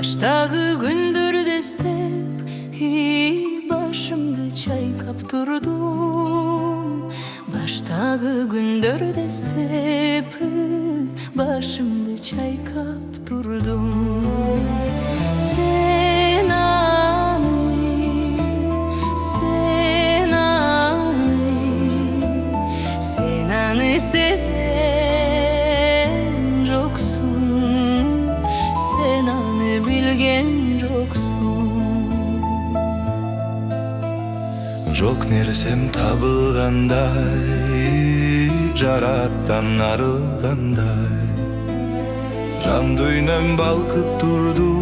Баштагы күндөрдө эстеп башымды чайкап турдум. Баштагы күндөрдө эстеп башымды чайкап турдум. Сен аны сезген жоксуң, сен аны билген жоксуң. Жок нерсем табылгандай, жараттан арылгандай, жан дүйнөм балкып турду,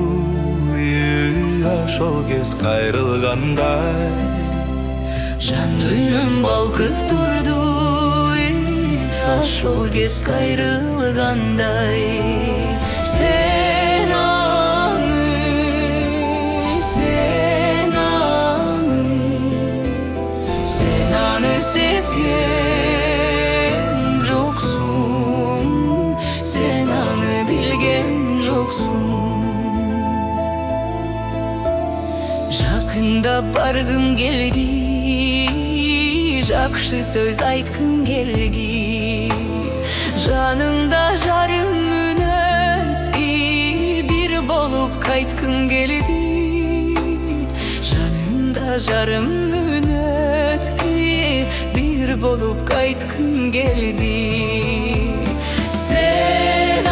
ошол кез кайрылгандай. Жан дүйнөм балкып турду, ошол кез кайрылгандай. Сен аны сезген жоксуң, сен аны билген жоксуң. Жакындап баргым келди, жакшы сөз айткым келди. Жаныңда жарым мүнөт бир болуп кайткым келди. Жаныңда жарым мүнөт бир болуп кайткым келди. Сен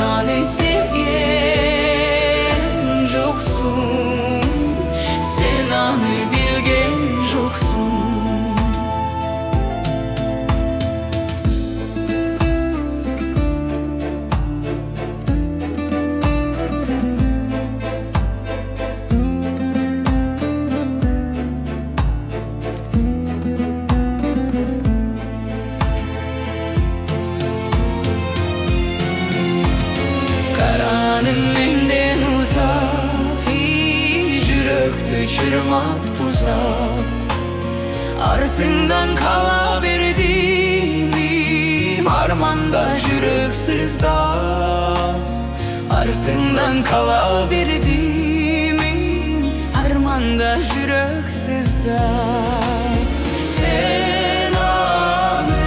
аны сезген жоксуң, сен аны билген жоксуң. Караның менден узап, жүрөктү чырмап тузап. Артыңдан кала бердим, арманда жүрөк сыздап. Артыңдан кала бердим, арманда жүрөк сыздап. Сен аны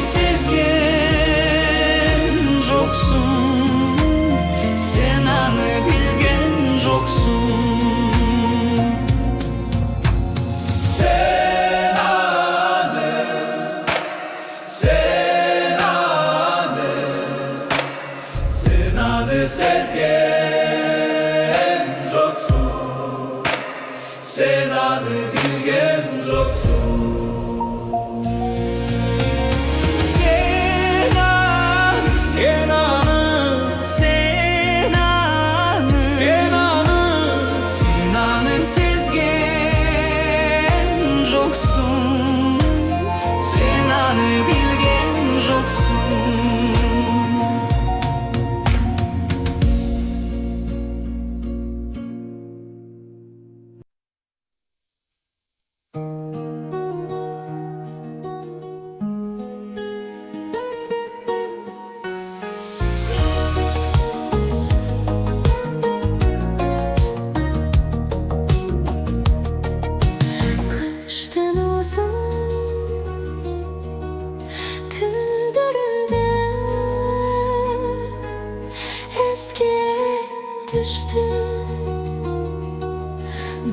сезген жоксуң, сен аны билген жоксуң. Сен аны сезген жоксуң, сен аны билген жоксуң.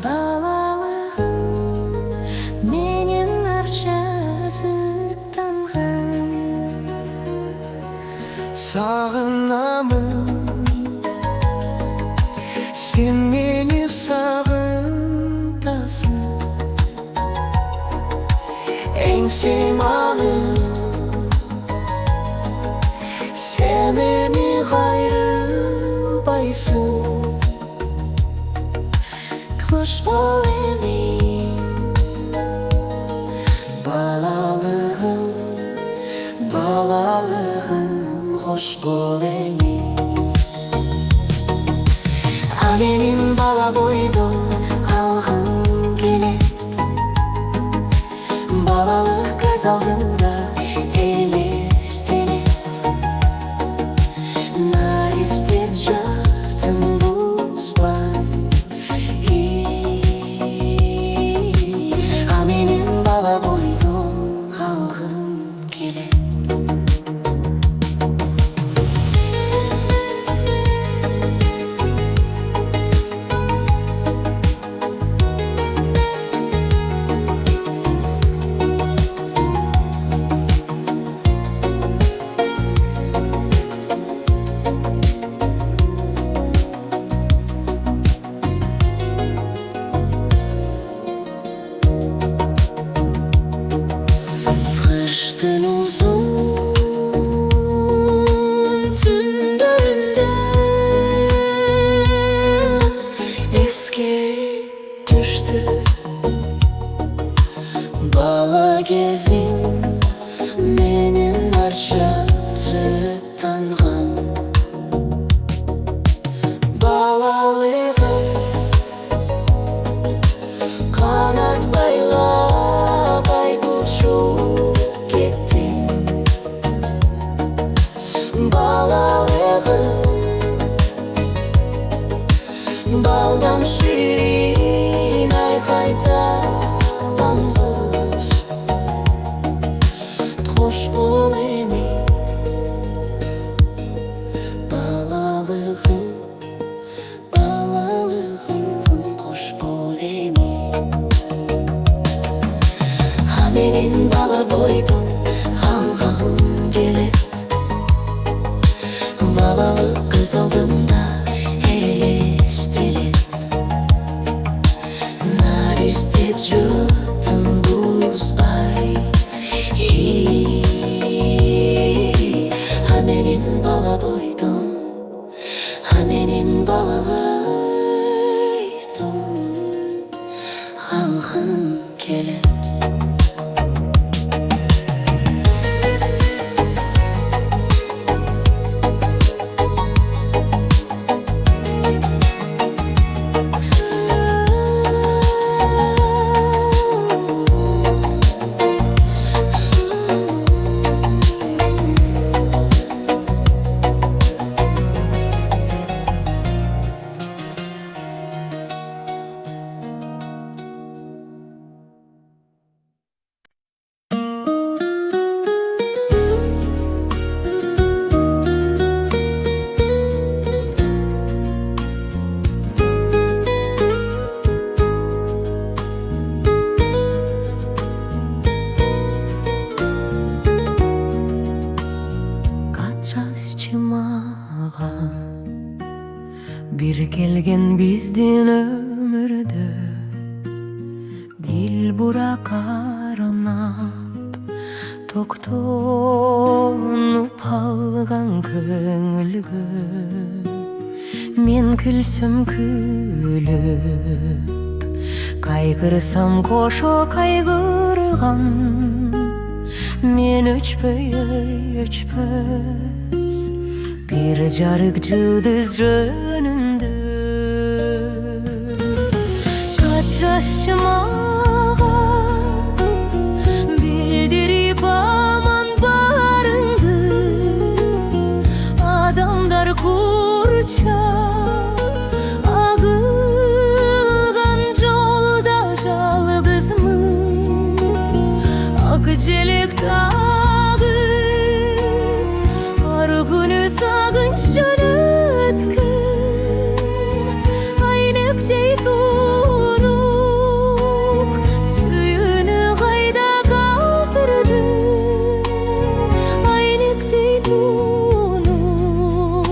Балалыгым менен арча жыттанган. Сагынамын, сен мени сагынтасың. Эңсеманы сен эми кайрылбайсың. Кош бол эми балалыгым, кош бол эми. А менин бала бойдон алган көз алдымда елестенет. Наристеп жатын бұзбай, а менен бала бойдон қалғым келет. Kıştın uzun tünlerinde eski düştü. Bala gezin menin arşattangan. Balalığım kanat baylap uçup gitti. Balalığım baldan şirin ayqaytalanğız. Hoş bol emi balalığım, balalığım hoş bol emi. Ha menin bala boydun qalğım kelet. Balalık göz aldımda elestelet. Naristet jatan buzbay, ha menin bala boydun, ha menin balalıydun qalğım kelet. Bir kelgen bizdin ömürde dil burak aranap toktonup algan köngülgө men külsüm külüp kaygırsam koşo kaygırgan men öçpöz bir jarık yıldız jönündө kaçaşçı mağa bildirip aman barındı adamlar kurça ağılgan jolda жалгызмын ak jelek сагынч жөнөткөн айнектей тунуп сүйүүнү кайда калтырды айнектей тунуп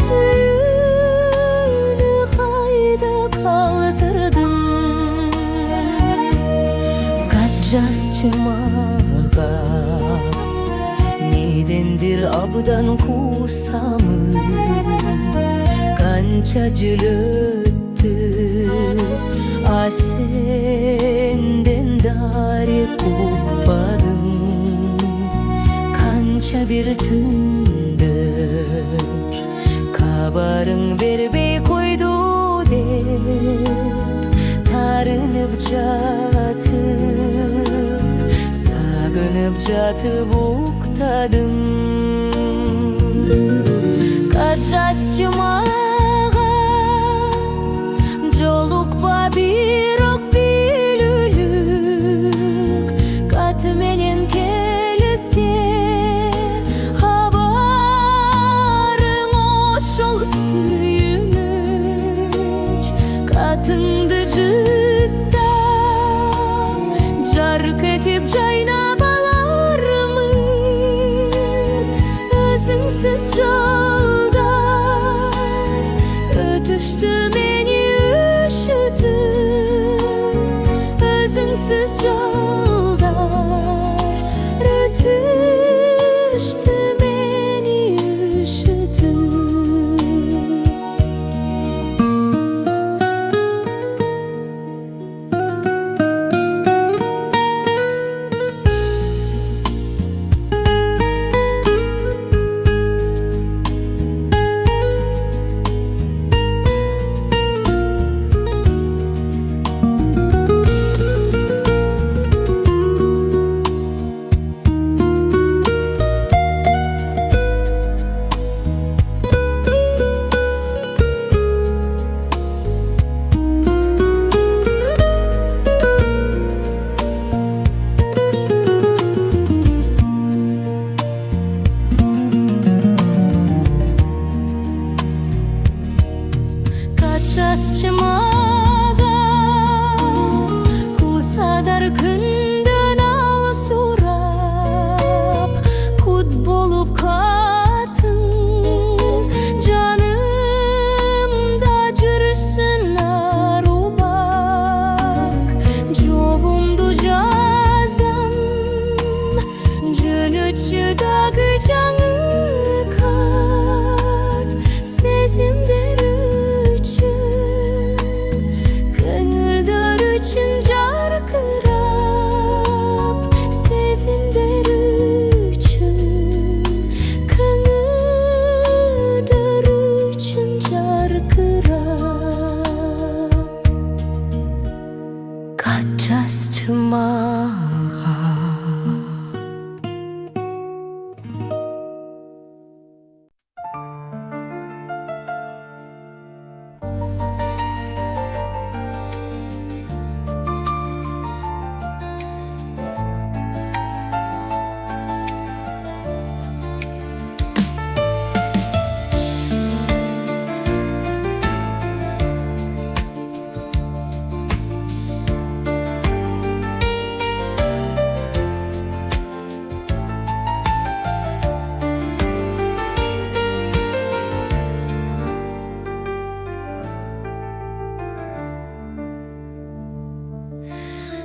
сүйүүнү кайда калтырдың качасчы мага недендир абдан кусамын канча жыл өттү а сенден дарек укпадым канча бир түндөр кабарың бербей койду деп тарынып жатып сагынып Ойланып жатып уктадым. Катчасчы мага жолукпа бирок билүүлүк, кат менен келсе абарың ошол сүйүнүч. Катыңды жыттап жарк этип жайнап алармын. Өзүңсүз жолдар өтүштү мени үшүтүп. Өзүңсүз жолдар өтүштү мени үшүтүп. Катчасчы мага кусадар күндөн алысурап, кут болуп катың жанымда жүрсүн арубак. Жобумду жазам жөнөтчүдагы жаңы кат. Сезимдер жаркырап, сезимдер үчүн, көңүлдөр үчүн жаркырап. Катчасчы мага.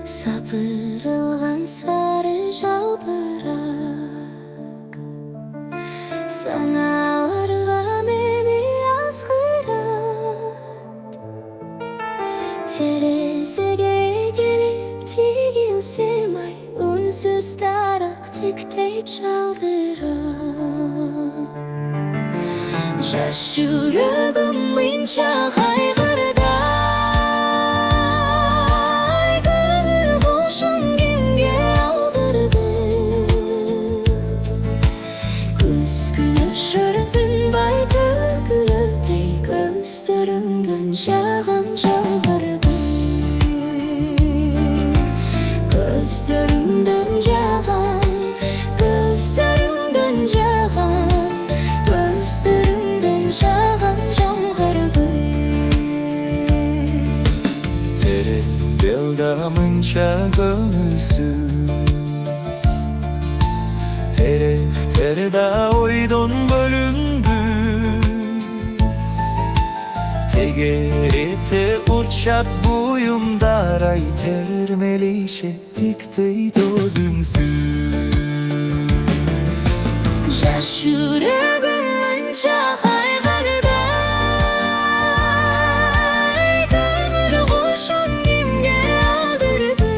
Сапырылган сары жалбырак саналарга мени азгырат. Терезеге келип тигилсем ай, үнсүз тарак тиктей чалдырат. Жаш жүрөгүм мынча кайгырда. Жаган жалбырдым, көздөрүңдөн жаган, көздөрүңдөн жаган, көздөрүңдөн жаган жалбырдым. Терең белда мынча көңүлсүз, теректерда ойдон бөлүнбүз. Тегерепте урчап буюмдар ай, термелишет тиктей төзүңсүз. Жаш жүрөгүм мынча кайгырда. Көңүл кушун кимге алдырды?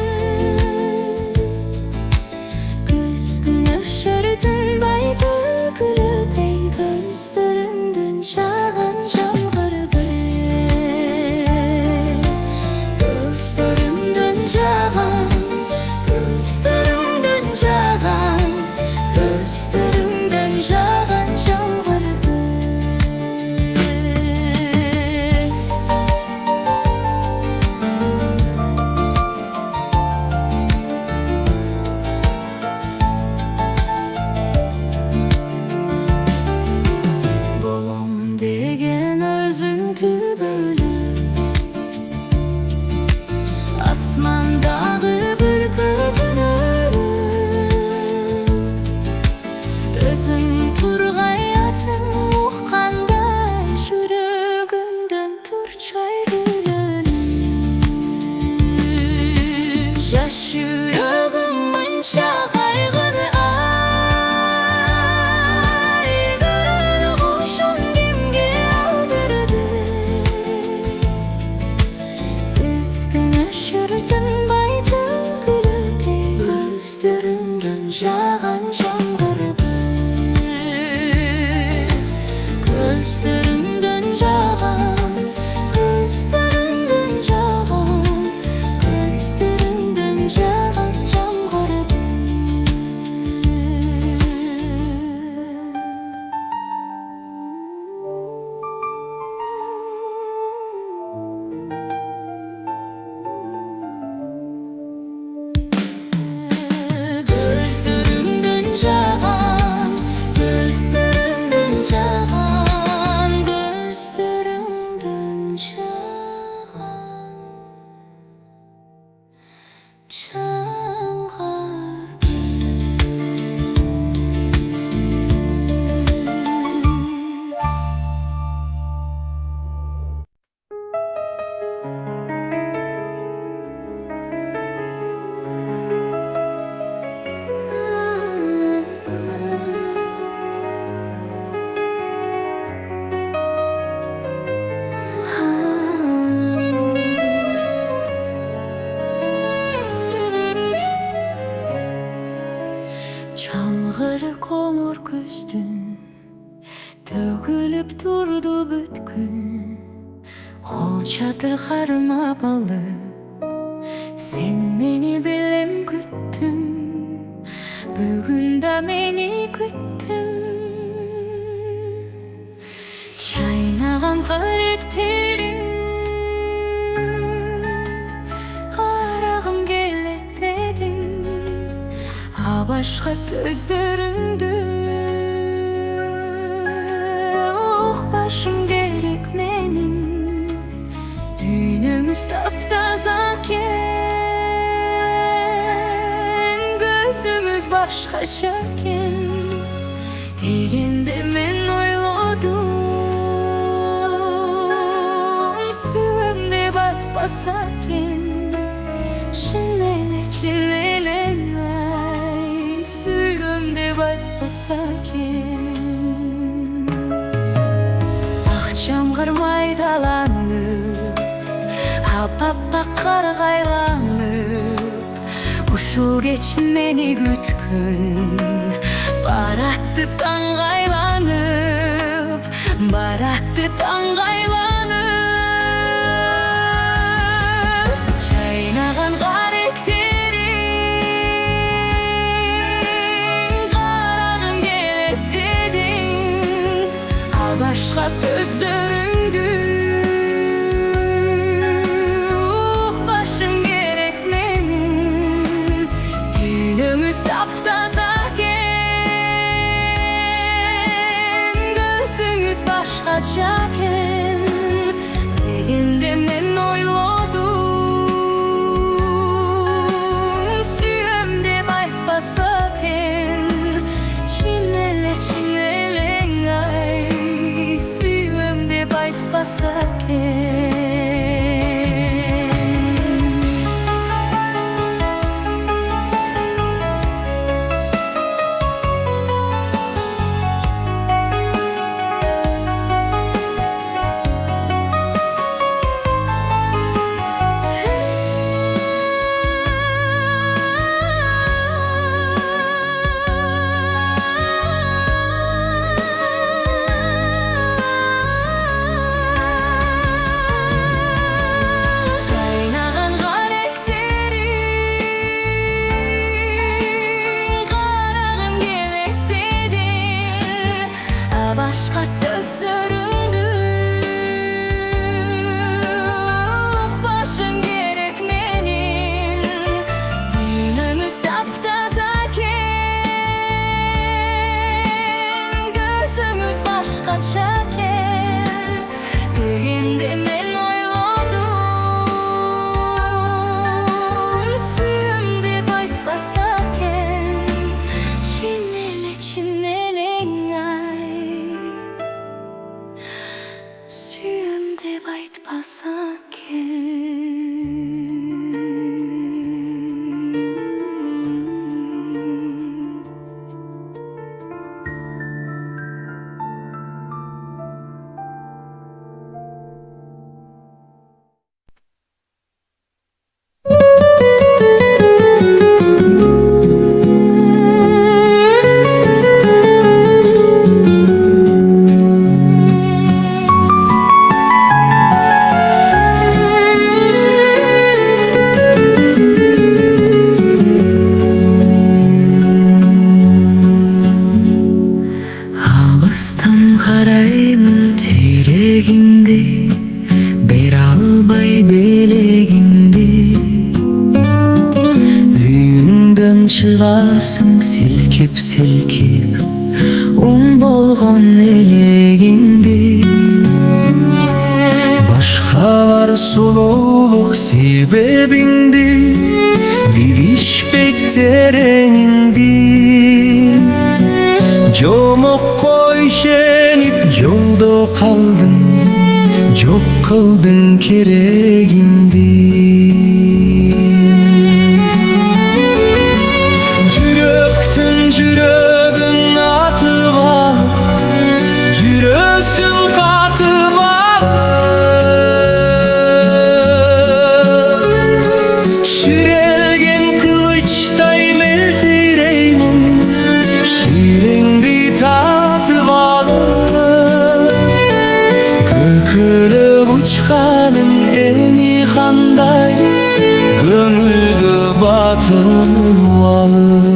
Көз күнөшөр тынбай төгүлөтөй, көздөрүңдөн жаган жалбырды. Көздөрүңдөн жаган, көздөрүңдөн жаган. түбөлү асмандагы бүркүтүн өзүң тургай атын уккандай жүрөгүмдөн турчай күлөнүп жаш жүрөгүм мынча кайгыды айгыр кошун кимге алдырды күзгүн өшүрдүм бай төгүлөдей көздөрүмдөн жаган жаңырып көздөрүмдөн жаган көздөрүмдөн жаган көздөрүмдөн жаган жаңырып көздөрүмдөн жаган көздөрүмдөн жаган көздөрүмдөн жаган жаңыр коңур күздүн төгүлүп турду бүткүн кол чатыр кармап алып сен мени белем күттүң бүгүн да мени күттүң чайнаган каректериң карагым келет дедиң башка сөздөрүңдү укпашым керек менин дүйнөңүз таптаза экен көзүңүз башкача экен дегенде мен ойлодум сүйөм деп айтпаса экен чын эле сүйөм деп айтпаса экен ак жамгыр майдаланып аппак кар кайланып ушул кеч мени күткөн баратты таңгайланып чайнаган башка сөздөрүңдү укпашым керек менин дүйнөңүз таптаза экен көзүңүз башкача экен дегенде мен ойлодум сүйөм деп айтпаса экен чын эле ай айтпаса экен. караймын терегиңди, бере албай белегиңди. Үйүңдөн чыгасың селкеп-селкеп, болгон элегиңди. Башкалар сулуулук себебиңди билишпейт тереңиңди. Жомокко ишенип жолдо калдың, жок кылдың керегиңди. Жүрөгүң атып алып, жүрөсүң катып алып. Ширелген кылычтай мелтиреймин, ширеңди татып алып. Көкөлөп учканың эми кандай, көңүлгө батып алып.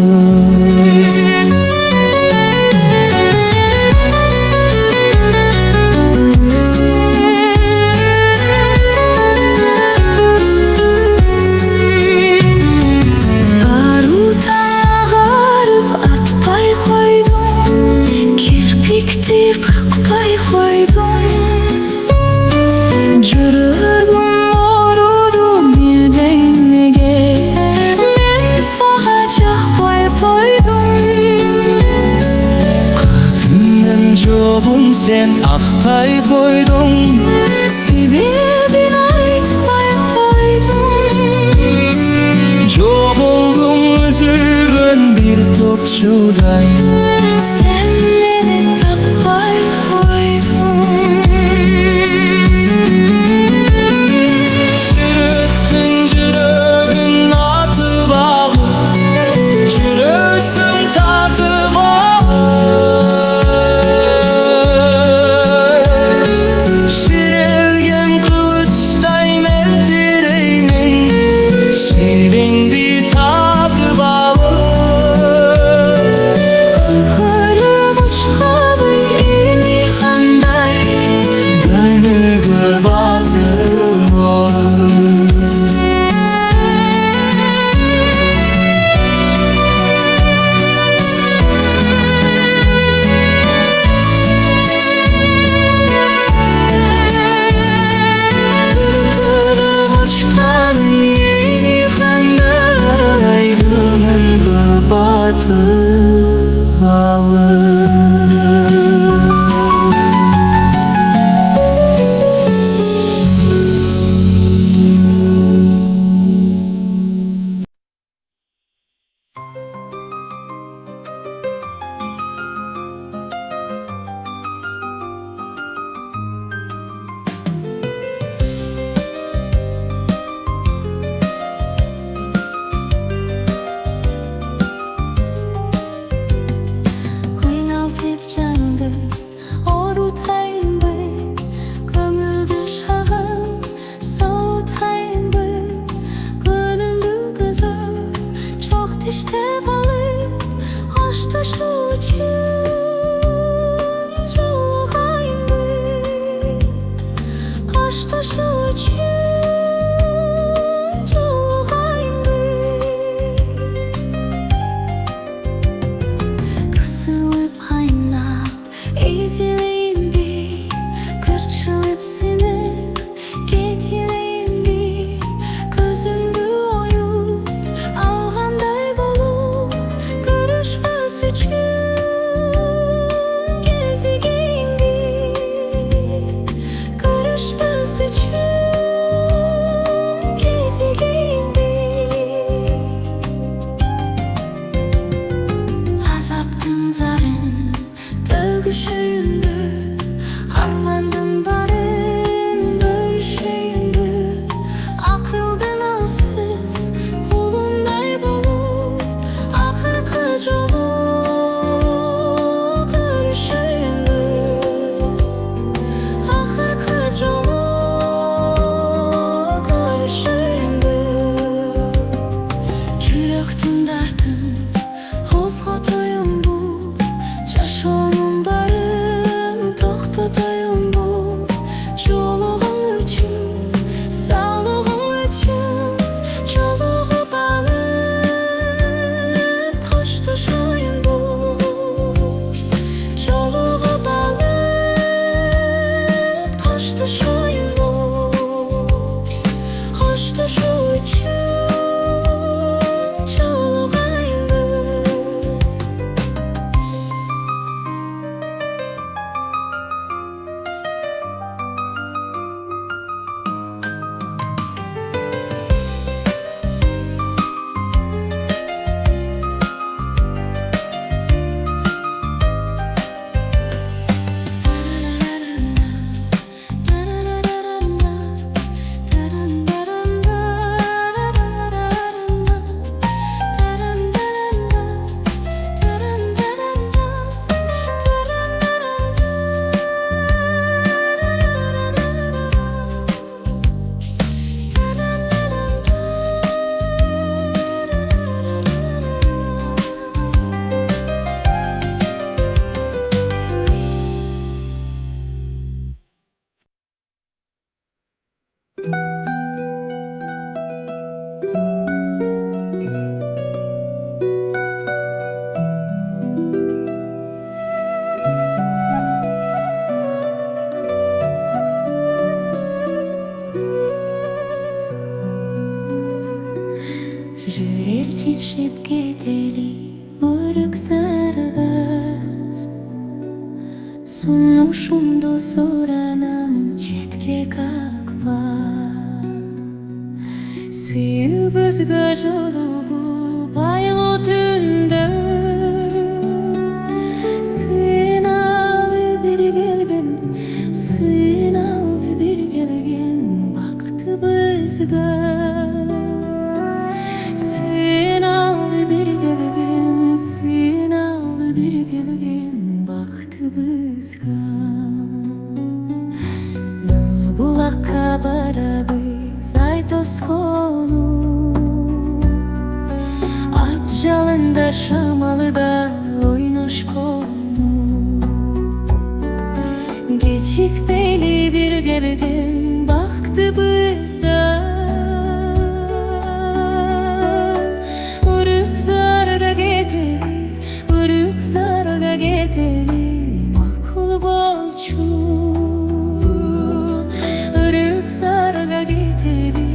Sen akтай koydun, sebebini aytpay koydun. Çok oldum üzülgön bir topçuday, sen beni tapmay koydun. Sürüktün жүрөгүң atıp alıp, жүрөсүң татып alıp. Жүрек тишеп кетели өрік сарғаш, сунушумду суранам четке какпа, сүйүп өзгө жолугуп айлуу түндө, сыйналып бир келген, сыйналып бир келген бактыбызга. Булакка барабыз ай тоскону, ат жалында шамалыда ойношкону, кечикпейли бир келген бактыбызда. Урюк зарга кетели, урюк зарга кетели, макул болчу. Урюк зарга кетели,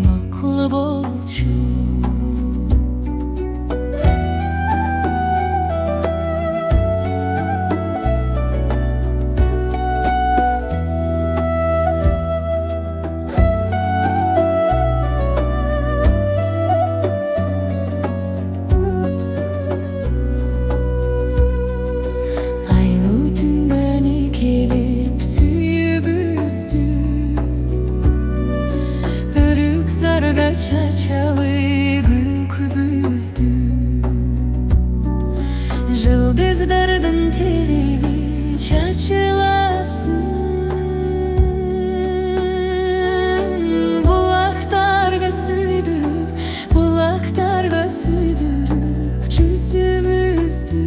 макул болчу. Чачалы күкүбүздү, жылдыздардын терели чачыласын, булактарга сүйдүрүп жүзүбүздү,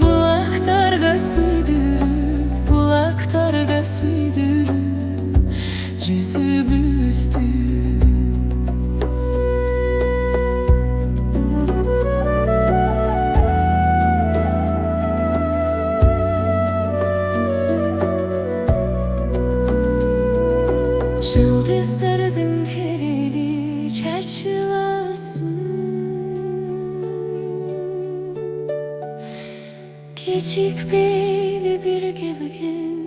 булактарга сүйдүрүп жүзүбүздү. Жылдыздардын терели чачыласын, кечикпейли бир келген,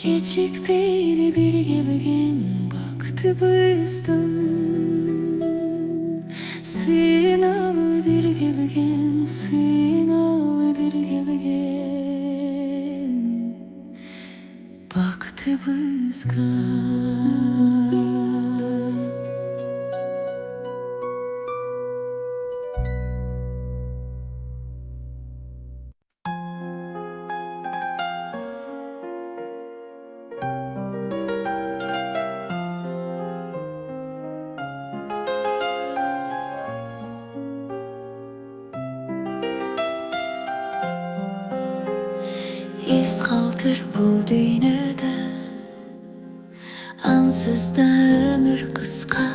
кечикпейли бир келген бактыбыздын, сыйналып бир келген, сыйналып бир келген бактыбызга. Из калтыр бул дүйнөдө, ансыз да өмүр кыска.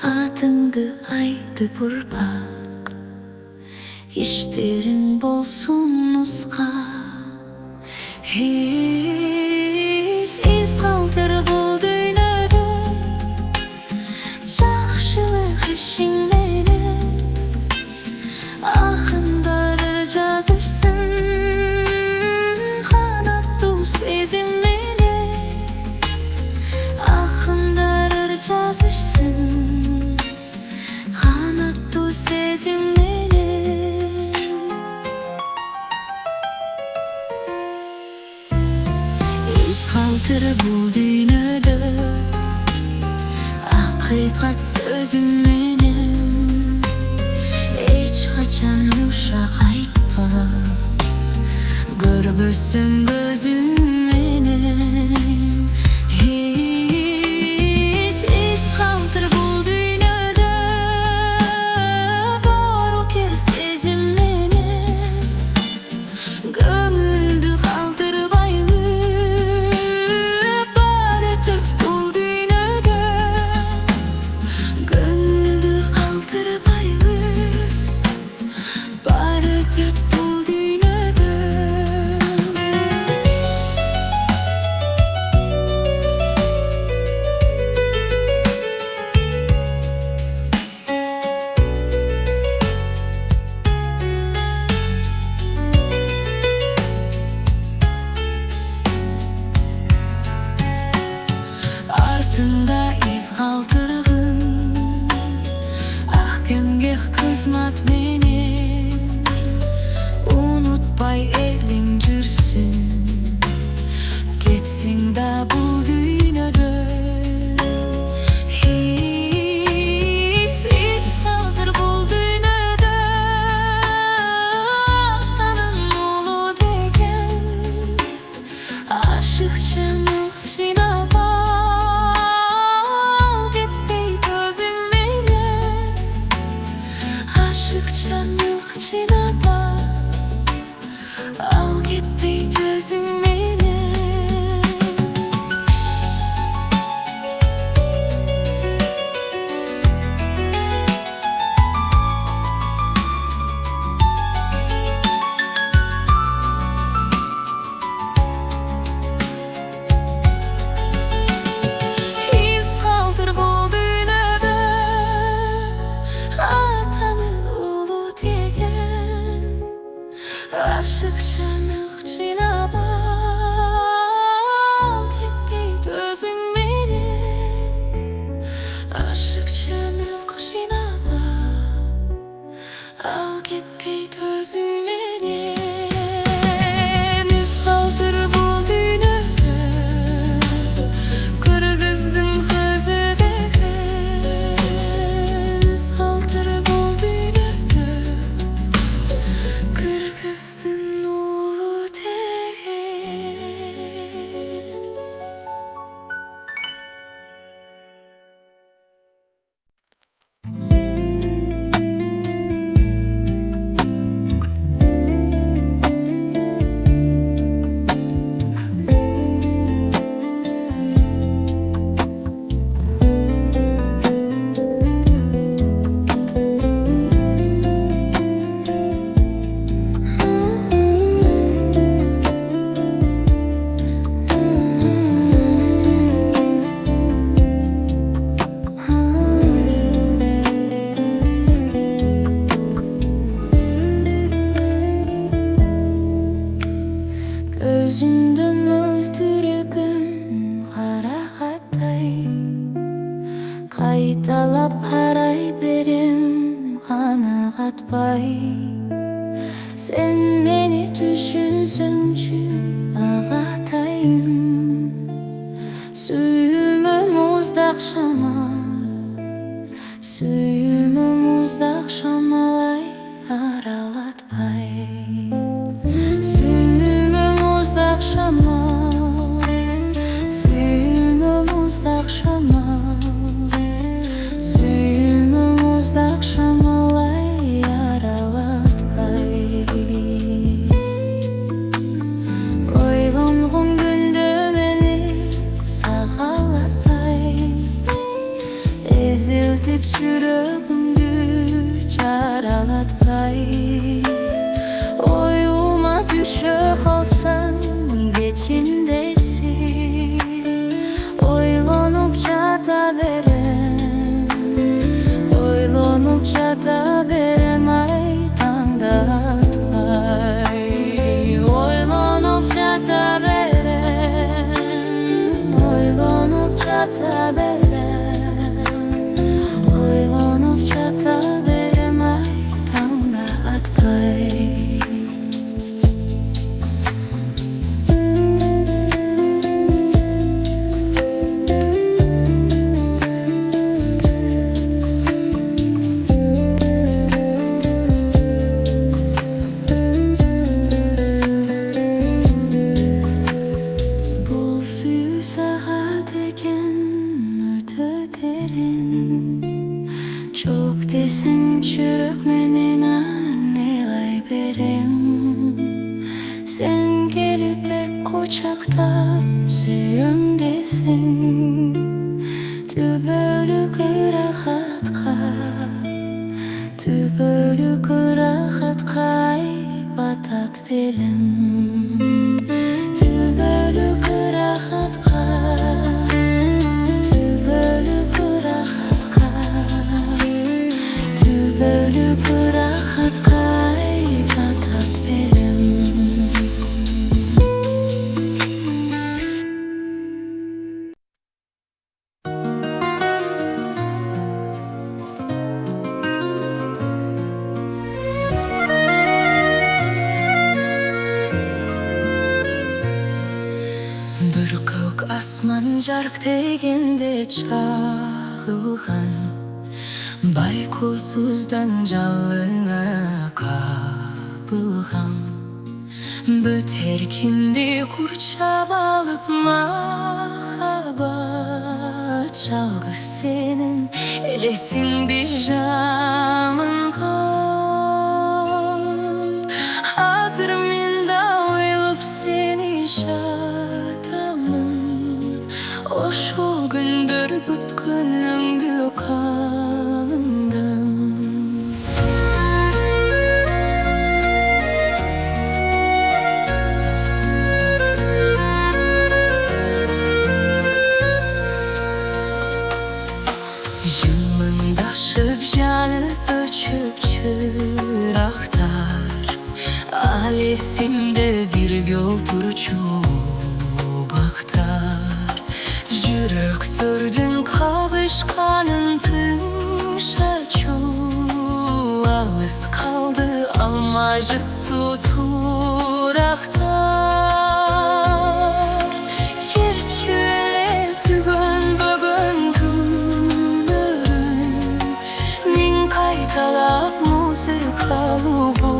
Атыңды айтып урпак, иштериң болсун уска. Из калтыр бул дүйнөдө, жакшылык ишиң менен акындар жазышсын. Жазышсын канаттуу сезим менен. Из калтыр бул дүйнөдө, акыйкат сөзүм менен эч качан ушак айтпа, көрбөсөң көзүм менен. Из калтыр бул дүйнөдө, бору кер сезим менен, көңүл Aşıkça milk çiğnap al Gitmeydi özün beni Aşıkça milk çiğnap al Gitmeydi özün beni Niz kaldır bu dünyada Kırgızdın kızı Niz kaldır bu dünyada Kırgızdın ulu tegen Gözünden öldürgüm karaqatay Qaytalap qaray берем qanaqatpay Sen meni düşünsöңчү ағатайым Сүйүмө муздак шамалай аралатпай Сүйүмө муздак шамалай аралатпай Ойлонгон күндө мени сагалатпай Эзилтип жүрөгүмдү жаралатпай Оюма түшө калсаң кечимдейсиң Ойлонуп жата берем ай таңдатпай Ойлонуп жата берем ай таңдатпай Çok desең жүрөк менен анелай берем Sen келип элек кучактап сүйөм десең Түбөлүк ырахатка батат белим Түбөлүк ырахатка батат белим Бір көк асман жарык дегенде чагылган Байкусуздан жалына кабылган Бүт эркимди курчап алып махаббат Жалгыз сенин элесиңди жаманган Азыр мен да ойлоп сени жатамын Ошол күндөр бүткөнүңдү канымда Жымыңдашып жанып өчүп чырактар Al esimde birge oturuçu baktar Жүрөктөрдүн кагышканын тыңшачу Алыс калды алмай жыттуу турактар Черчү эле түгөн бөгөн күнөрүм Мен кайталап музыкалуу булактар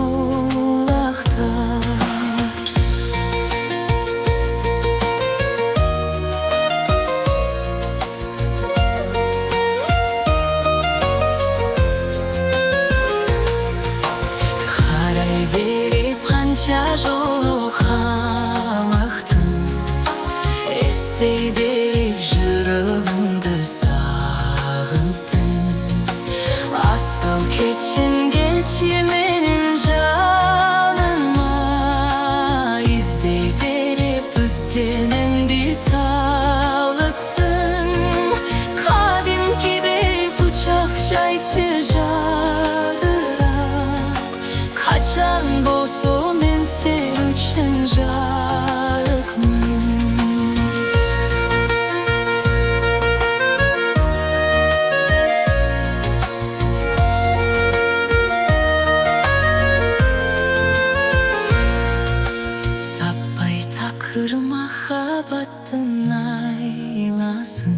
Жолу хамактым эстей берип жүрөгүмдү сагындым Асыл кечингечи менин жаныма издей берип бүттенимди талыктым Кадимкидей бучак жайчы жадыра Качан болсо sen üçün jarıkmın Tappay takır mahabattın aylasın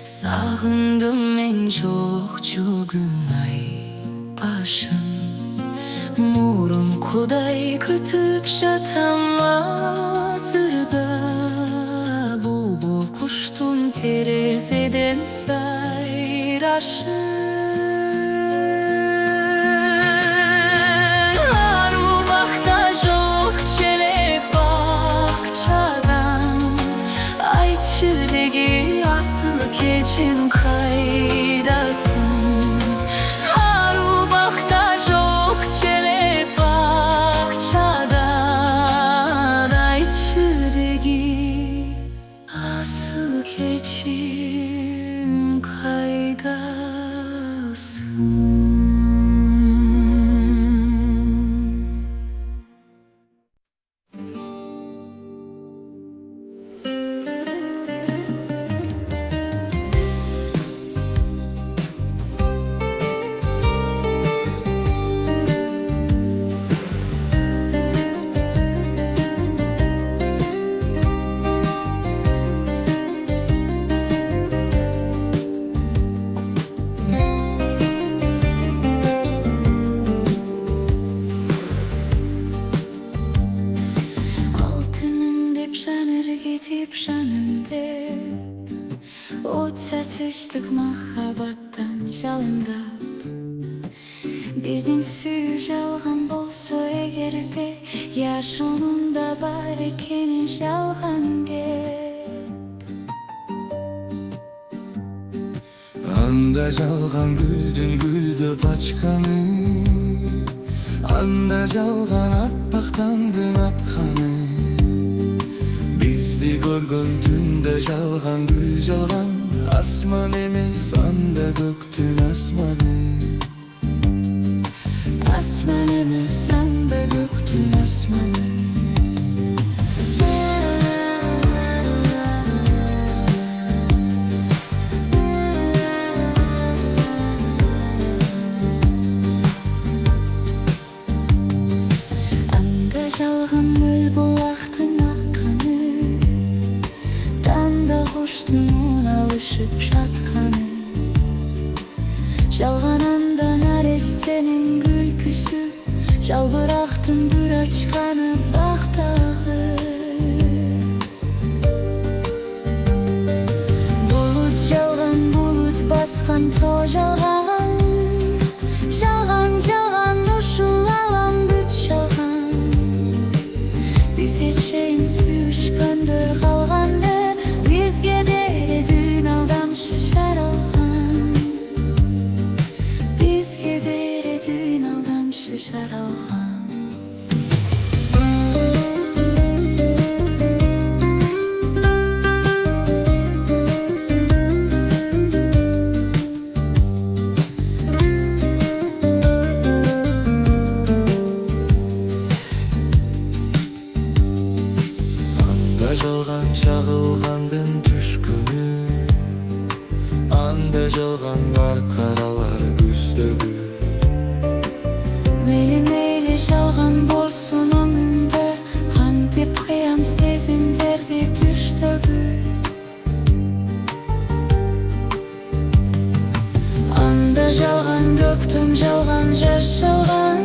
Sağındım men жолукчу gün ay başın Murun kuday kütüp жатам азырда Булбул куштун терезеден сайрашын Ару бакта жок челек бакчадан Айтчы деги асыл кечим кайдасың Ару бакта жок челек бакчадан Айтчы деги асыл кечим кайдасың Çatıştık mahabattan жалындап Биздин сүйүү жалган болсо эгерде Жашоонунда бар экенин жалган кеп Анда жалган гүлдүн гүлдөп ачканы Анда жалган аппак таңдын атканы Бизди көргөн түндө жалган гүл жалган Асман эмес анда көктүн асманы Asman emez anda göktün asmanı Anda жалган мөл булактын акканы Танда куштун алышып жатканы Жалган анда нарестенин күлкүсү Жалбырактын бүр ачканы бактагы Булут жалган булут баскан тоо жалган Жалган жалган ушул алам бүт жалган Бизге чейин сүйүшкөндөр калганды Бизге дередин алдамшы жаралган Бизге дередин алдамшы жаралган жалган чагылгандын түшкүнү, анда жалган аркаралар күздөгү. Мейли жалган болсун өңүмдө, кантип кыям сезимдерди түштөгү. Анда жалган көктүм, жалган жаш жалган,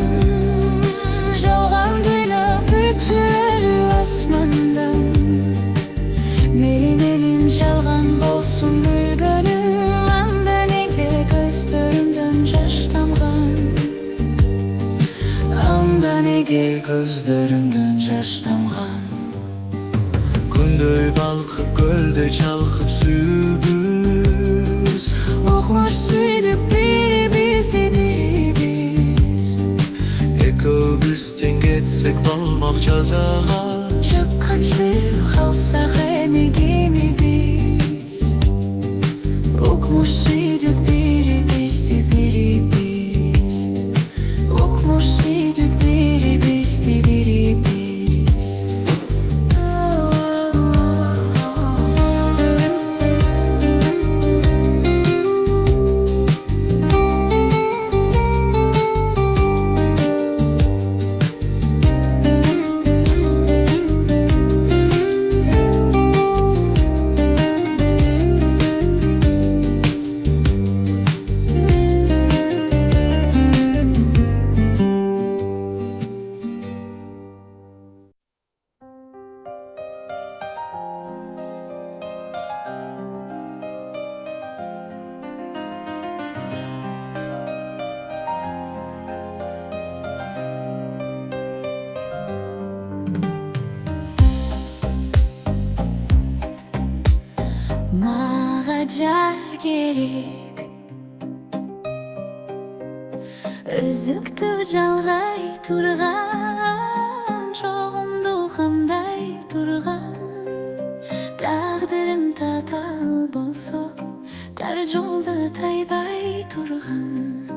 жалган дүйнө бүтүлү асмандан. Менин жалган болсун күлгөнү, анда неге көздөрүмдөн жаш тамган? Анда неге көздөрүмдөн жаш тамган? Күндөй балкып, көлдөй чалкып сүйүбүз, Окмуш сүйдүк бирибизди бирибиз. экөөбүз тең кетсек болмок жазага. Чыкканчы калсак эми кими биз? Окмуш сүйдүк бирибизди бирибиз. Окмуш сүйдүк бирибизди бирибиз. Мага жар керек, өзүктү жалгай турган, жогумду камдай турган. Тагдырым татаал болсо, тар жолду тайбай турган.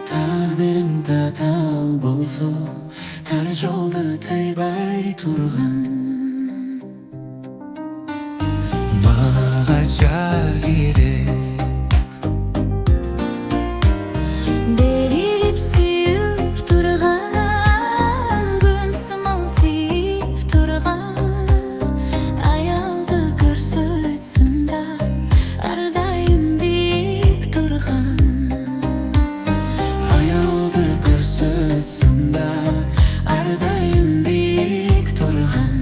Тагдырым татаал болсо, тар жолду тайбай турган. Мага жар керек, Берилип сүйүп турган, күн сымал тийип турган. Аялды көрсөтсүн да, ар дайым бийик турган. аялды көрсөтсүн да, ар дайым бийик турган.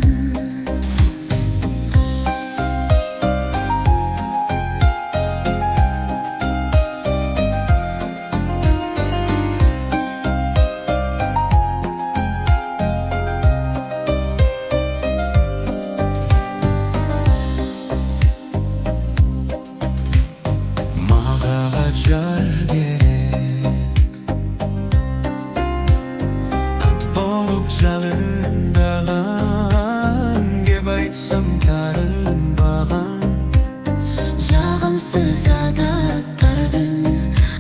Мага жар керек, ат болуп жалындаган, кеп айтсам тарынбаган. Жагымсыз адаттардын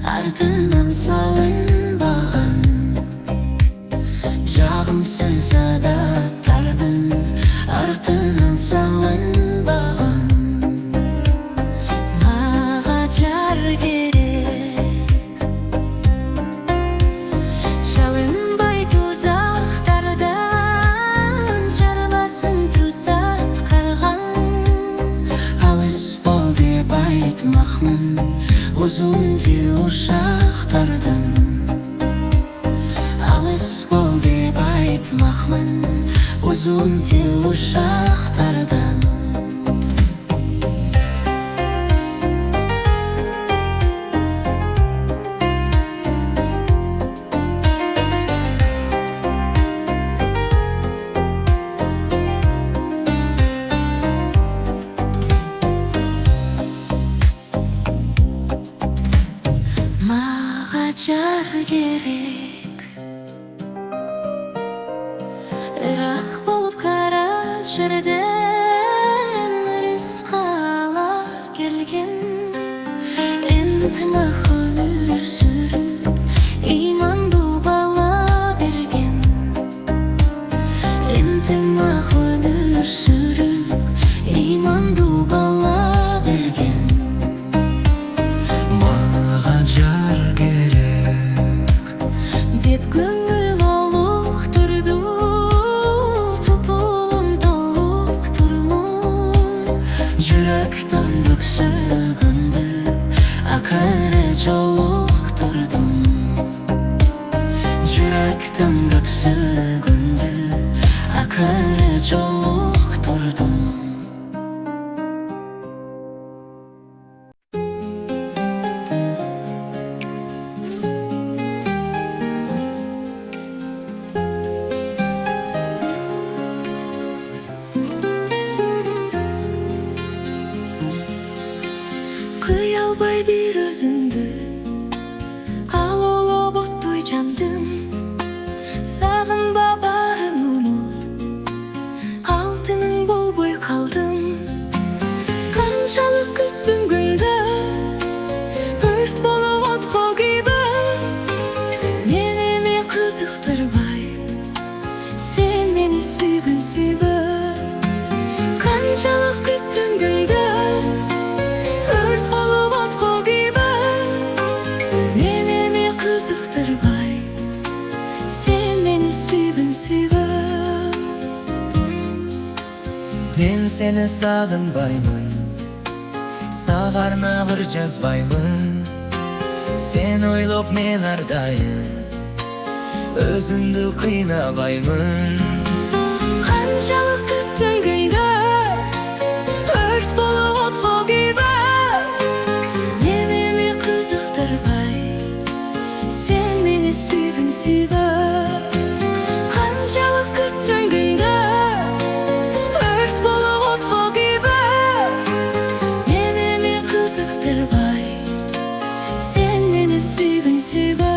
артынан салынбаган. Жагымсыз адаттардын артынан салынбаган. Мага жар керек, чалынбай тузактардан, чарбасын тузак карган. Алыс бол деп айтмакмын, узун тил ушактардан. Алыс бол деп айтмакмын, узун тил ушактардан. Мага жар керек, ырак болуп кара жар ынтымақ өмір сүріп имандуу бала берген. Маған жар керек деп көңіл алуқтырды, тұпылым талып тұрмын. Жүректен бүксігінді ақыры жолықтырдым. Жүректен бүксігінді ақыры жолықтырдым. Кый албай бир өзүңдү, алууга боттуй жандым. Сагынба баарын унут, алтының болбой калдым. Канчалык күттүм күндө, өрт болуп отко күйбөм. Мен эми кызыктырбайт, сен мени сүйгүн сүйбө. Канчалык күттүм күндө, өрт болуп отко күйбөм. Мен эми кызыктырбайт, сен мени сүйгүн сүйбө. Мен сени сагынбаймын, сага арнап жазбаймын. Сен ойлоп мен ардайым, өзүмдү кыйнабаймын. Канчалык күттүм күндө, өрт болуп отко күйбөм. Мен эми кызыктырбайт, сен мени сүйгүн сүйбө. Канчалык күттүм күндө, өрт болуп отко күйбөм. Мен эми кызыктырбайт, сен мени сүйгүн сүйбө.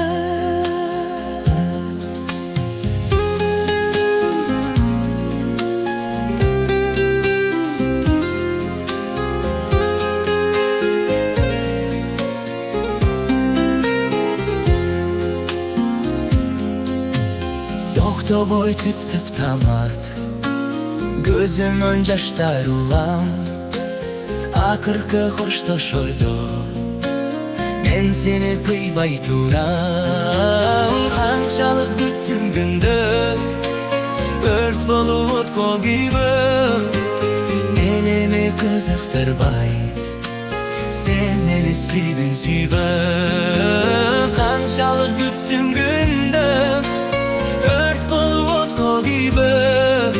Токтобой тип-тип тамат, көзүмөн жаштар улам. Акыркы коштошордо мен сени кыйбай турам. Канчалык күттүм күндө, өрт болуп отко күйбөм. Мен эми кызыктырбайт, сен мени сүйгүн сүйбө. Канчалык күттүм күндө, өрт болуп отко күйбөм.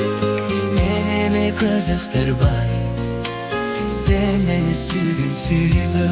Мен эми кызыктырбайт, сен мени сүйгүн сүйбө.